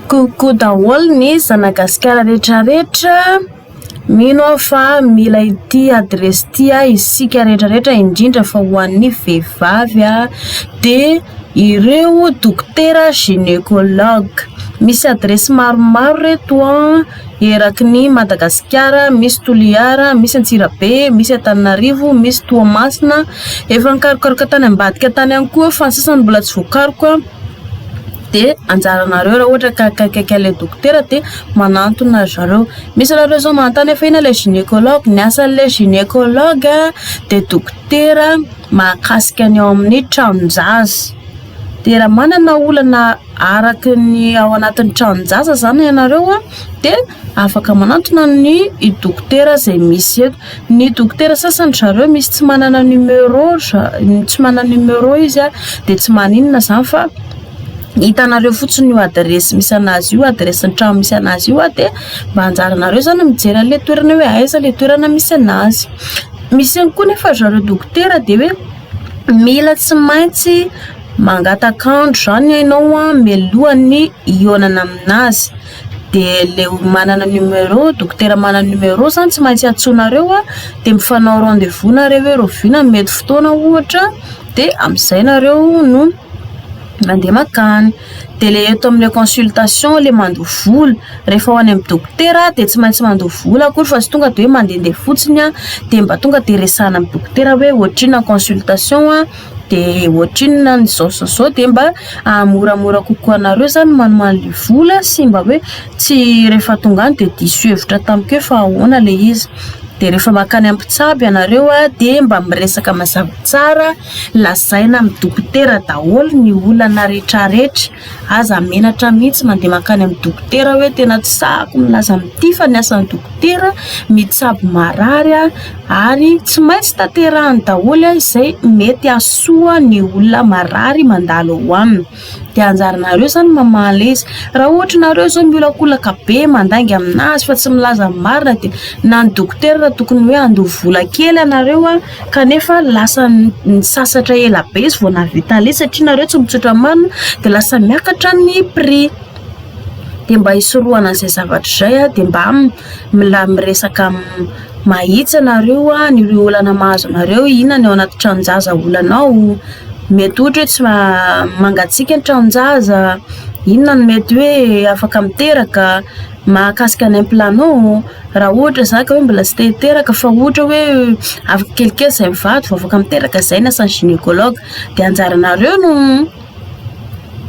Kokoa daholo ny zanagasikara rehetrarehetra mino fa mila ity adresy ity isika rehetrarehetra indrindra fa ho an'ny vehivavy dia ireo dokotera gynécologue. Misy adresy maromaro reto eraky ny Madagasikara, misy Toliara, misy Antsirabe, misy Antananarivo, misy Toamasina, efa nikarokaroka tany ambadika tany ihany koa fa ny sasany mbola tsy voakaroka. Dia anjaranareo raha ohatra ka kaikaiky ilay dokotera dia manantona zareo. Misy nareo zao manontany efa ina ilay gynécologue, ny asan'ilay gynécologue dia dokotera mahakasika ny ao amin'ny tranon-jaza. Dia raha manana olana araky ny ao anatin'ny tranon-jaza zany ianareo dia afaka manantona ny dokotera izay misy eto. Ny dokotera sasany zareo misy tsy manana numéro izy dia tsy maninona zany fa hitanareo fotsiny io adresy misy anazy io, adresy ny trano misy anazy io dia mba anjaranareo zany mijery an'ilay toerana hoe aiza ilay toerana misy anazy. Misy ihany koa nefa zareo dokotera dia hoe mila tsy maintsy mangatakandro zany ianao mialohan'ny ionana aminazy. Dia le manana numéro, dokotera manana numéro zany tsy maintsy antsonareo dia mifanao rendez-vous nareo hoe rovina mety fotoana ohatra dia amin'izay nareo no mandeha makany. Dia le eto amin'ilay consultation le mandoha vola rehefa ho any amin'ny dokotera dia tsy maintsy mandoha vola akory fa tsy tonga dia hoe mandehandeha fotsiny dia mba tonga dia resahana amin'ny dokotera hoe ohatrinona consultation dia ohatrinona ny zao dia mba moramora kokoa anareo zany manomaly vola sy mba hoe tsy rehefa tonga any dia diso hevitra tamiko fa ahoana le izy. Dia rehefa makany ampitsaby ianareo dia mba miresaka mazava tsara, lazaina amin'ny dokotera daholo ny olana rehetrarehetra. Aza menatra mihitsy mandeha makany amin'ny dokotera hoe tena tsy sahako milaza amin'ity fa ny asan'ny dokotera mitsabo marary ary tsy maintsy tanterahany daholo izay mety hahasoa ny olona marary mandalo ao aminy. Dia anjaranareo zany mamaly izy. Raha ohatra nareo zao miolakolaka be mandangy aminazy fa tsy milaza marina dia na ny dokotera tokony hoe andoha vola kely anareo kanefa lasa ny sasatra ela be izy vao nahavita le satria nareo tsy mitsotra marina dia lasa miakatra ny prix. Dia mba hisorohana an'izay zavatra izay dia mba mila miresaka mahitsy anareo ny olana mahazo anareo inona ny ao anaty tranon-jaza olanao. Mety ohatra hoe tsy mangatsiaka ny tranon-jaza, inona no mety hoe afaka miteraka mahakasika ny implanao. Raha ohatra zany ka hoe mbola tsy teraka fa ohatra hoe afaka kelikely izay mivady fa afaka miteraka izay ny asan'ny gynécologue dia anjaranareo no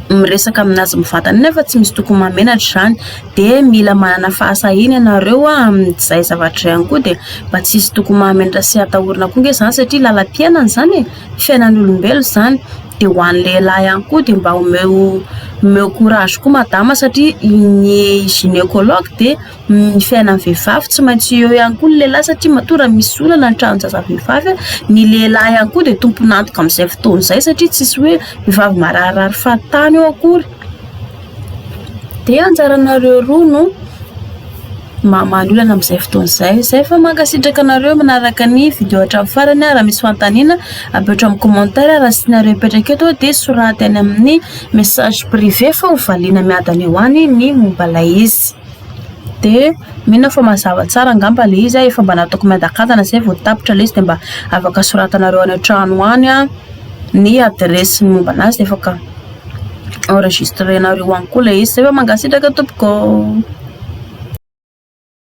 miresaka aminazy mivantana nefa tsy misy tokony mamenatra zany. Dia mila manana fahasahina ianareo amin'izay zavatra ihany koa dia mba tsy misy tokony mahamenatra sy hatahorana koa nge zany satria lalam-piainana zany fiainan'ny olombelo zany. Dia ho an'ny lehilahy ihany koa dia mba omeo courage koa madama satria ny gynécologue dia ny fiainan'ny vehivavy tsy maintsy eo ihany koa ny lehilahy satria matora misy olana ny tranon-jaza vehivavy. Ny lehilahy ihany koa dia tompony antoka amin'izay fotoana izay satria tsisy hoe vehivavy mararirary fahatany eo akory. Dia anjaranareo roa no mamaly olana amin'izay fotoana izay. Izay fa mankasitraka anareo manaraka ny vidéo hatramin'ny farany. Raha misy fanontaniana apetra amin'ny commentaire raha sy nareo petraka eto dia soraty any amin'ny message privé fa ho valiana miadana eo any ny momba ilay izy. Dia mino fa mazava tsara angamba le izy efa mba nataoko miadakadana izay vao tapitra le izy dia mba afaka soratanareo any an-trano any ny adresy ny momba anazy dia afaka enregistrenareo any koa le izy. Zay fa mankasitraka tompoko.